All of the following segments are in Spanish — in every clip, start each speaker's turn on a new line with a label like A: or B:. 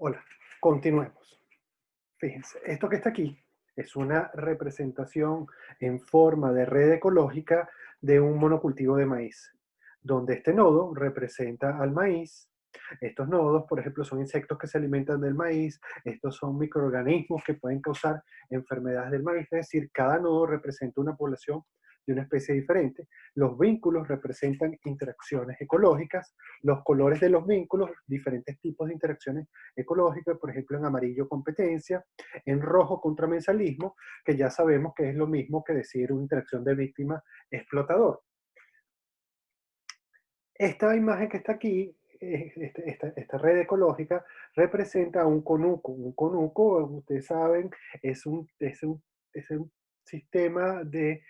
A: Hola, continuemos. Fíjense, esto que está aquí es una representación en forma de red ecológica de un monocultivo de maíz, donde este nodo representa al maíz. Estos nodos, por ejemplo, son insectos que se alimentan del maíz, estos son microorganismos que pueden causar enfermedades del maíz, es decir, cada nodo representa una población de una especie diferente. Los vínculos representan interacciones ecológicas, los colores de los vínculos, diferentes tipos de interacciones ecológicas, por ejemplo, en amarillo competencia, en rojo contramensalismo, que ya sabemos que es lo mismo que decir una interacción de víctima-explotador. Esta imagen que está aquí, esta red ecológica, representa un conuco. Un conuco, ustedes saben, es un sistema de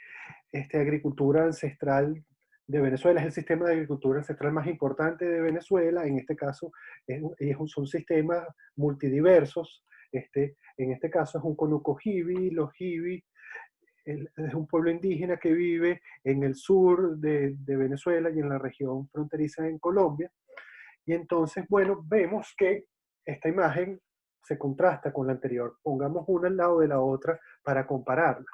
A: agricultura ancestral de Venezuela. Es el sistema de agricultura ancestral más importante de Venezuela. En este caso, son sistemas multidiversos. En este caso es un conuco jibi. Los jibi es un pueblo indígena que vive en el sur de Venezuela y en la región fronteriza en Colombia. Y entonces, bueno, vemos que esta imagen se contrasta con la anterior. Pongamos una al lado de la otra para compararlas,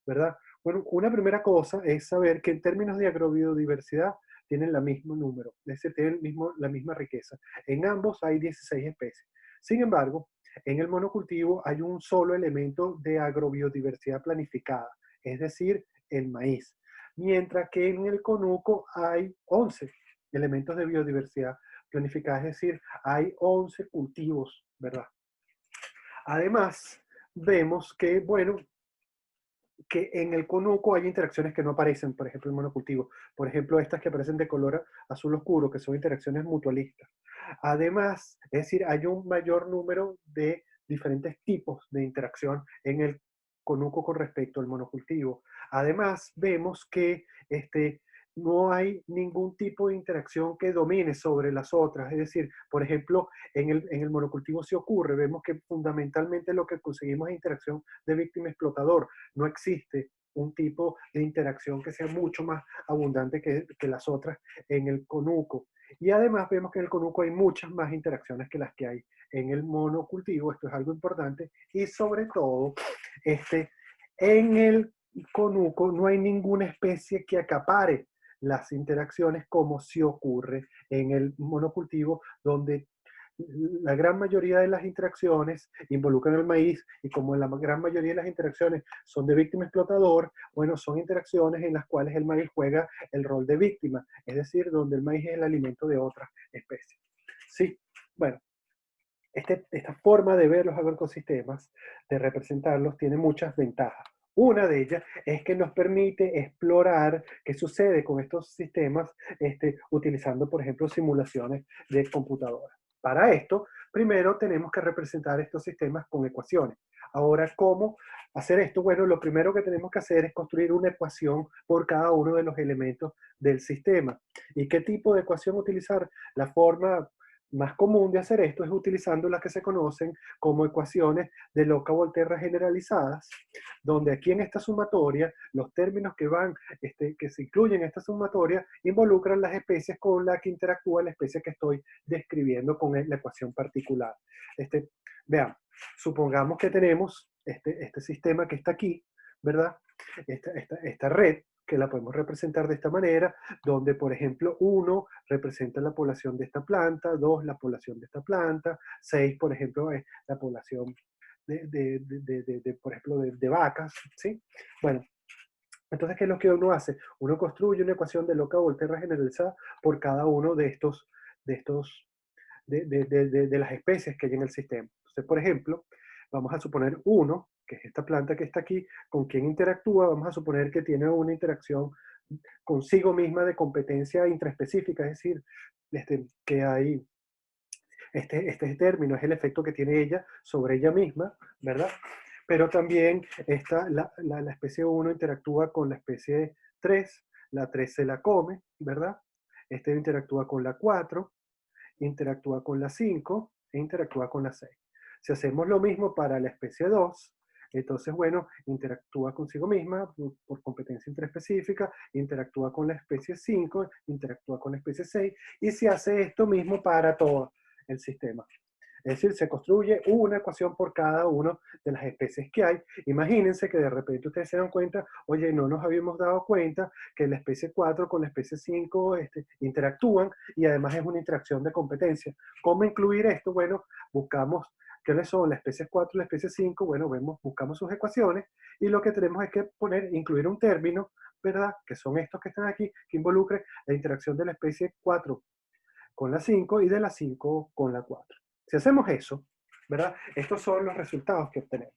A: ¿verdad? Bueno, una primera cosa es saber que en términos de agrobiodiversidad tienen el mismo número, es decir, tienen la misma riqueza. En ambos hay 16 especies. Sin embargo, en el monocultivo hay un solo elemento de agrobiodiversidad planificada, es decir, el maíz. Mientras que en el conuco hay 11 elementos de biodiversidad planificada, es decir, hay 11 cultivos, ¿verdad? Además, vemos que, bueno, que en el conuco hay interacciones que no aparecen, por ejemplo, en monocultivo. Por ejemplo, estas que aparecen de color azul oscuro, que son interacciones mutualistas. Además, es decir, hay un mayor número de diferentes tipos de interacción en el conuco con respecto al monocultivo. Además, vemos que no hay ningún tipo de interacción que domine sobre las otras. Es decir, por ejemplo, en el monocultivo sí ocurre. Vemos que fundamentalmente lo que conseguimos es interacción de víctima-explotador. No existe un tipo de interacción que sea mucho más abundante que las otras en el conuco. Y además vemos que en el conuco hay muchas más interacciones que las que hay en el monocultivo. Esto es algo importante. Y sobre todo, en el conuco no hay ninguna especie que acapare las interacciones como si ocurre en el monocultivo, donde la gran mayoría de las interacciones involucran el maíz, y como la gran mayoría de las interacciones son de víctima explotador, bueno, son interacciones en las cuales el maíz juega el rol de víctima, es decir, donde el maíz es el alimento de otras especies. Sí, bueno, esta forma de ver los agroecosistemas, de representarlos, tiene muchas ventajas. Una de ellas es que nos permite explorar qué sucede con estos sistemas utilizando, por ejemplo, simulaciones de computadora. Para esto, primero tenemos que representar estos sistemas con ecuaciones. Ahora, ¿cómo hacer esto? Bueno, lo primero que tenemos que hacer es construir una ecuación por cada uno de los elementos del sistema. ¿Y qué tipo de ecuación utilizar? La forma más común de hacer esto es utilizando las que se conocen como ecuaciones de Loca-Volterra generalizadas, donde aquí en esta sumatoria, los términos que se incluyen en esta sumatoria, involucran las especies con las que interactúa la especie que estoy describiendo con la ecuación particular. Veamos, supongamos que tenemos este sistema que está aquí, ¿verdad? Esta red, que la podemos representar de esta manera, donde, por ejemplo, 1 representa la población de esta planta, 2 la población de esta planta, 6, por ejemplo, es la población por ejemplo, de vacas, ¿sí? Bueno, entonces, ¿qué es lo que uno hace? Uno construye una ecuación de Loca-Volterra generalizada por cada uno de estos, de las especies que hay en el sistema. Entonces, por ejemplo, vamos a suponer 1, que es esta planta que está aquí, con quien interactúa, vamos a suponer que tiene una interacción consigo misma de competencia intraespecífica, es decir, que hay este término, es el efecto que tiene ella sobre ella misma, ¿verdad? Pero también la especie 1 interactúa con la especie 3, la 3 se la come, ¿verdad? Interactúa con la 4, interactúa con la 5 e interactúa con la 6. Si hacemos lo mismo para la especie 2, entonces, bueno, interactúa consigo misma por competencia intraespecífica, interactúa con la especie 5, interactúa con la especie 6, y se hace esto mismo para todo el sistema. Es decir, se construye una ecuación por cada una de las especies que hay. Imagínense que de repente ustedes se dan cuenta, oye, no nos habíamos dado cuenta que la especie 4 con la especie 5 interactúan y además es una interacción de competencia. ¿Cómo incluir esto? Bueno, buscamos qué son las especies 4 y la especie 5, bueno, buscamos sus ecuaciones y lo que tenemos es que incluir un término, ¿verdad? Que son estos que están aquí, que involucre la interacción de la especie 4 con la 5 y de la 5 con la 4. Si hacemos eso, ¿verdad? Estos son los resultados que obtenemos.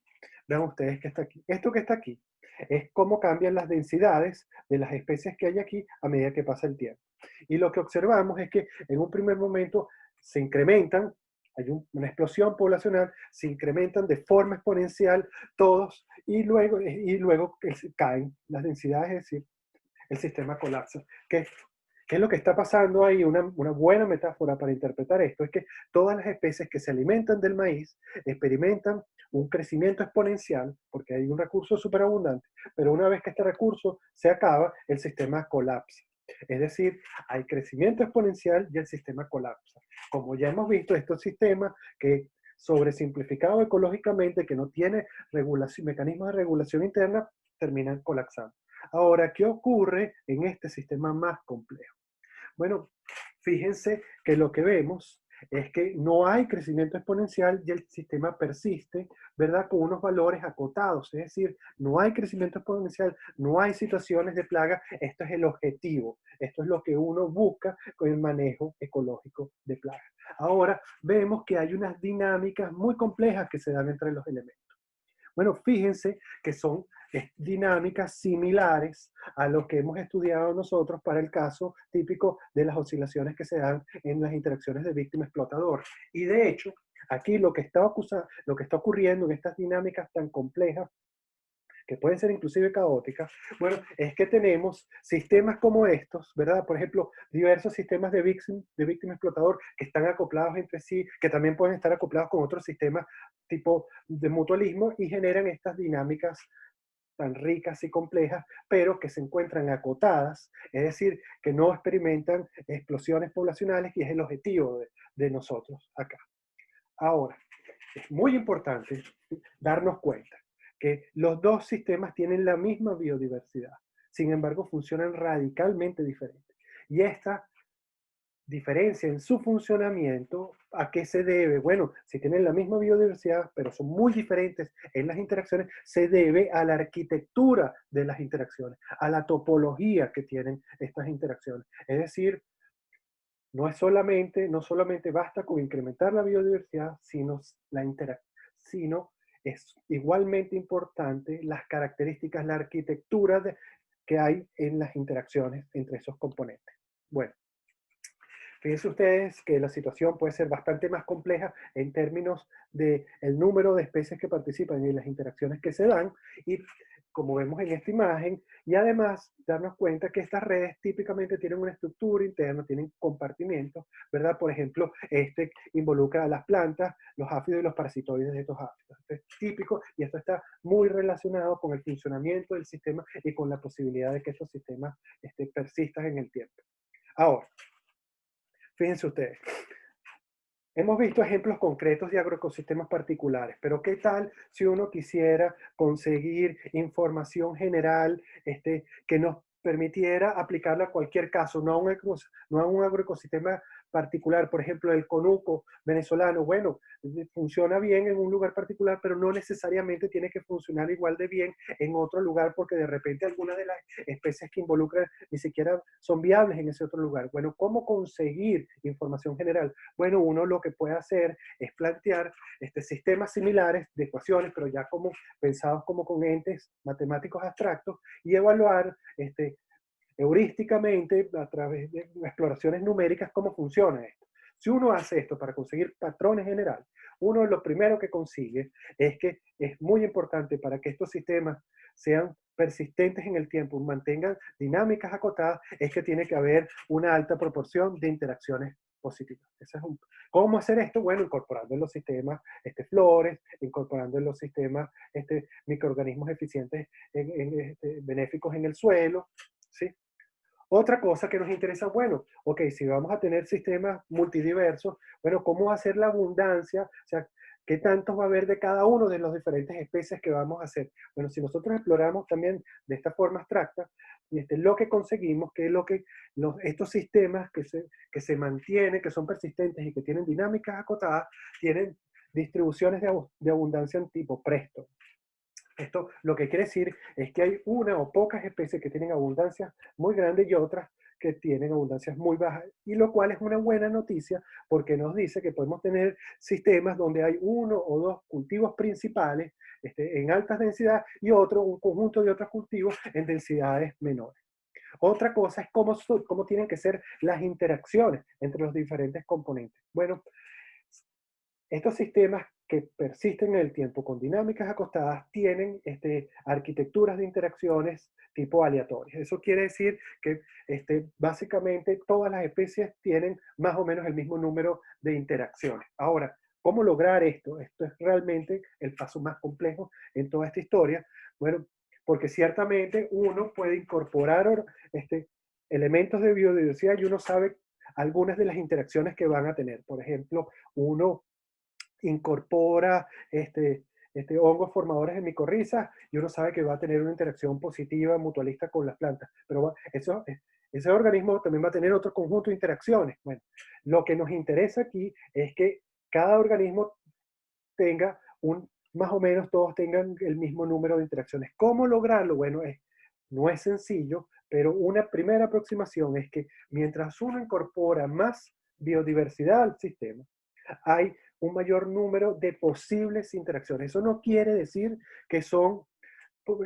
A: Vean ustedes que está aquí. Esto que está aquí es cómo cambian las densidades de las especies que hay aquí a medida que pasa el tiempo. Y lo que observamos es que en un primer momento se incrementan, hay una explosión poblacional, se incrementan de forma exponencial todos y luego caen las densidades, es decir, el sistema colapsa. ¿Qué es lo que está pasando ahí? Una buena metáfora para interpretar esto es que todas las especies que se alimentan del maíz experimentan un crecimiento exponencial, porque hay un recurso superabundante, pero una vez que este recurso se acaba, el sistema colapsa. Es decir, hay crecimiento exponencial y el sistema colapsa. Como ya hemos visto, estos sistemas que sobresimplificado ecológicamente, que no tiene mecanismos de regulación interna, terminan colapsando. Ahora, ¿qué ocurre en este sistema más complejo? Bueno, fíjense que lo que vemos es que no hay crecimiento exponencial y el sistema persiste, ¿verdad? Con unos valores acotados, es decir, no hay crecimiento exponencial, no hay situaciones de plaga, esto es el objetivo, esto es lo que uno busca con el manejo ecológico de plagas. Ahora, vemos que hay unas dinámicas muy complejas que se dan entre los elementos. Bueno, fíjense que son dinámicas similares a lo que hemos estudiado nosotros para el caso típico de las oscilaciones que se dan en las interacciones de víctima-explotador. Y de hecho, aquí lo que está ocurriendo en estas dinámicas tan complejas que pueden ser inclusive caóticas, bueno, es que tenemos sistemas como estos, ¿verdad? Por ejemplo, diversos sistemas de víctima explotador que están acoplados entre sí, que también pueden estar acoplados con otros sistemas tipo de mutualismo y generan estas dinámicas tan ricas y complejas, pero que se encuentran acotadas, es decir, que no experimentan explosiones poblacionales, y es el objetivo de nosotros acá. Ahora, es muy importante darnos cuenta que los dos sistemas tienen la misma biodiversidad, sin embargo funcionan radicalmente diferentes. Y esta diferencia en su funcionamiento, ¿a qué se debe? Bueno, si tienen la misma biodiversidad, pero son muy diferentes en las interacciones, se debe a la arquitectura de las interacciones, a la topología que tienen estas interacciones. Es decir, no solamente basta con incrementar la biodiversidad, sino es igualmente importante las características, la arquitectura que hay en las interacciones entre esos componentes. Bueno, fíjense ustedes que la situación puede ser bastante más compleja en términos del número de especies que participan y las interacciones que se dan, y como vemos en esta imagen, y además darnos cuenta que estas redes típicamente tienen una estructura interna, tienen compartimentos, ¿verdad? Por ejemplo, este involucra a las plantas, los áfidos y los parasitoides de estos áfidos. Esto es típico y esto está muy relacionado con el funcionamiento del sistema y con la posibilidad de que estos sistemas persistan en el tiempo. Ahora, fíjense ustedes, hemos visto ejemplos concretos de agroecosistemas particulares, pero ¿qué tal si uno quisiera conseguir información general que nos permitiera aplicarla a cualquier caso, no a un agroecosistema particular? Por ejemplo, el conuco venezolano, bueno, funciona bien en un lugar particular, pero no necesariamente tiene que funcionar igual de bien en otro lugar, porque de repente algunas de las especies que involucran ni siquiera son viables en ese otro lugar. Bueno, ¿cómo conseguir información general? Bueno, uno lo que puede hacer es plantear sistemas similares de ecuaciones, pero ya como pensados como con entes matemáticos abstractos, y evaluar heurísticamente a través de exploraciones numéricas cómo funciona esto. Si uno hace esto para conseguir patrones generales, uno lo primero que consigue es que es muy importante para que estos sistemas sean persistentes en el tiempo, mantengan dinámicas acotadas, es que tiene que haber una alta proporción de interacciones positivas. ¿Cómo hacer esto? Bueno, incorporando en los sistemas flores, incorporando en los sistemas microorganismos eficientes, benéficos en el suelo, ¿sí? Otra cosa que nos interesa, bueno, ok, si vamos a tener sistemas multidiversos, bueno, ¿cómo va a ser la abundancia? O sea, ¿qué tantos va a haber de cada uno de las diferentes especies que vamos a hacer? Bueno, si nosotros exploramos también de esta forma abstracta, lo que conseguimos, que es lo que estos sistemas que se mantienen, que son persistentes y que tienen dinámicas acotadas, tienen distribuciones de abundancia en tipo Presto. Esto lo que quiere decir es que hay una o pocas especies que tienen abundancias muy grandes y otras que tienen abundancias muy bajas, y lo cual es una buena noticia porque nos dice que podemos tener sistemas donde hay uno o dos cultivos principales en altas densidades y otro, un conjunto de otros cultivos en densidades menores. Otra cosa es cómo tienen que ser las interacciones entre los diferentes componentes. Bueno, estos sistemas que persisten en el tiempo con dinámicas acotadas tienen arquitecturas de interacciones tipo aleatorias. Eso quiere decir que básicamente todas las especies tienen más o menos el mismo número de interacciones. Ahora, ¿cómo lograr esto? Esto es realmente el paso más complejo en toda esta historia. Bueno, porque ciertamente uno puede incorporar elementos de biodiversidad y uno sabe algunas de las interacciones que van a tener. Por ejemplo, uno incorpora hongos formadores de micorrizas y uno sabe que va a tener una interacción positiva mutualista con las plantas. Pero ese organismo también va a tener otro conjunto de interacciones. Bueno, lo que nos interesa aquí es que cada organismo tenga más o menos todos tengan el mismo número de interacciones. ¿Cómo lograrlo? Bueno, no es sencillo, pero una primera aproximación es que mientras uno incorpora más biodiversidad al sistema, hay un mayor número de posibles interacciones. Eso no quiere decir que son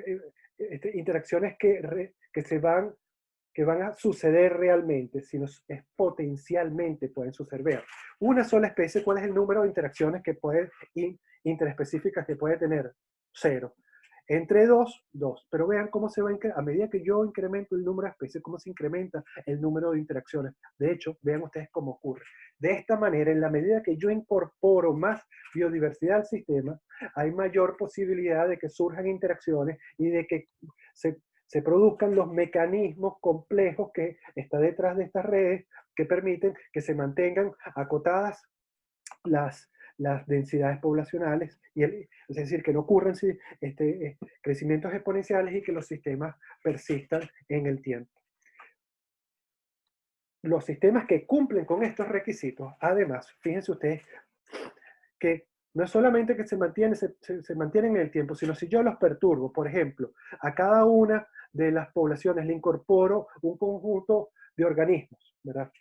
A: eh, interacciones que van a suceder realmente, sino es potencialmente pueden suceder. Una sola especie, ¿cuál es el número de interacciones que puede, interespecíficas que puede tener? Cero. Entre dos, dos. Pero vean cómo se va a medida que yo incremento el número de especies, cómo se incrementa el número de interacciones. De hecho, vean ustedes cómo ocurre. De esta manera, en la medida que yo incorporo más biodiversidad al sistema, hay mayor posibilidad de que surjan interacciones y de que se produzcan los mecanismos complejos que está detrás de estas redes que permiten que se mantengan acotadas las densidades poblacionales, es decir, que no ocurran crecimientos exponenciales y que los sistemas persistan en el tiempo. Los sistemas que cumplen con estos requisitos, además, fíjense ustedes que no es solamente que se mantienen en el tiempo, sino si yo los perturbo, por ejemplo, a cada una de las poblaciones le incorporo un conjunto de organismos, ¿verdad?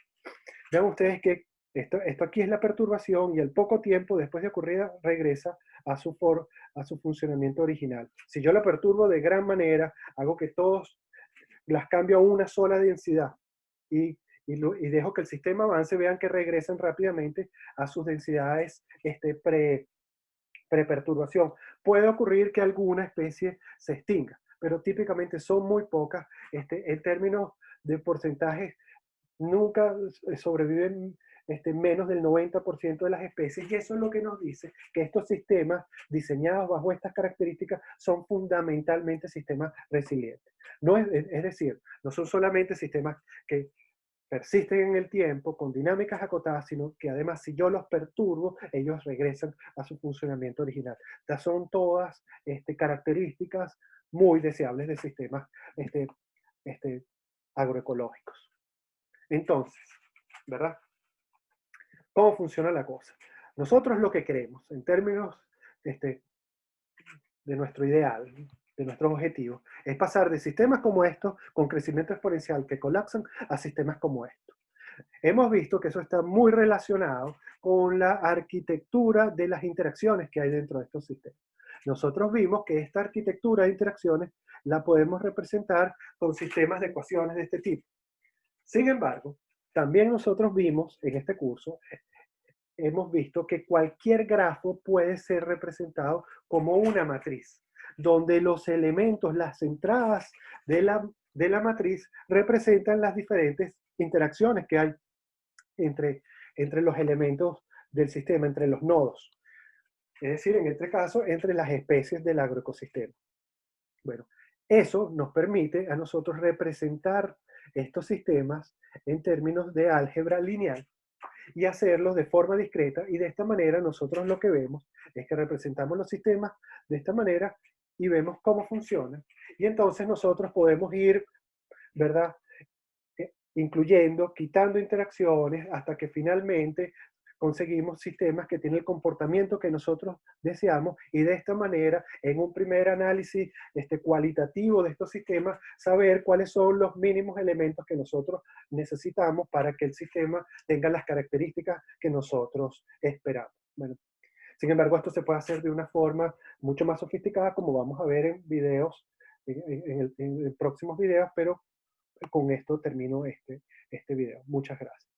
A: Vean ustedes que esto aquí es la perturbación y al poco tiempo después de ocurrida regresa a su funcionamiento original. Si yo la perturbo de gran manera, hago que todos las cambio a una sola densidad y, y dejo que el sistema avance, vean que regresan rápidamente a sus densidades preperturbación. Puede ocurrir que alguna especie se extinga, pero típicamente son muy pocas. En términos de porcentajes, nunca sobreviven menos del 90% de las especies, y eso es lo que nos dice que estos sistemas diseñados bajo estas características son fundamentalmente sistemas resilientes. No es decir, no son solamente sistemas que persisten en el tiempo con dinámicas acotadas, sino que además si yo los perturbo, ellos regresan a su funcionamiento original. Estas son todas características muy deseables de sistemas este, este, agroecológicos. Entonces, ¿verdad? ¿Cómo funciona la cosa? Nosotros lo que queremos, en términos de nuestro ideal, de nuestros objetivos, es pasar de sistemas como estos, con crecimiento exponencial que colapsan, a sistemas como estos. Hemos visto que eso está muy relacionado con la arquitectura de las interacciones que hay dentro de estos sistemas. Nosotros vimos que esta arquitectura de interacciones la podemos representar con sistemas de ecuaciones de este tipo. Sin embargo, también nosotros vimos en este curso, hemos visto que cualquier grafo puede ser representado como una matriz, donde los elementos, las entradas de la matriz representan las diferentes interacciones que hay entre los elementos del sistema, entre los nodos. Es decir, en este caso, entre las especies del agroecosistema. Bueno, Eso nos permite a nosotros representar estos sistemas en términos de álgebra lineal y hacerlos de forma discreta, y de esta manera nosotros lo que vemos es que representamos los sistemas de esta manera y vemos cómo funcionan. Y entonces nosotros podemos ir, ¿verdad? Incluyendo, quitando interacciones hasta que finalmente conseguimos sistemas que tienen el comportamiento que nosotros deseamos, y de esta manera, en un primer análisis cualitativo de estos sistemas, saber cuáles son los mínimos elementos que nosotros necesitamos para que el sistema tenga las características que nosotros esperamos. Bueno, sin embargo, esto se puede hacer de una forma mucho más sofisticada, como vamos a ver en videos, en próximos videos, pero con esto termino este video. Muchas gracias.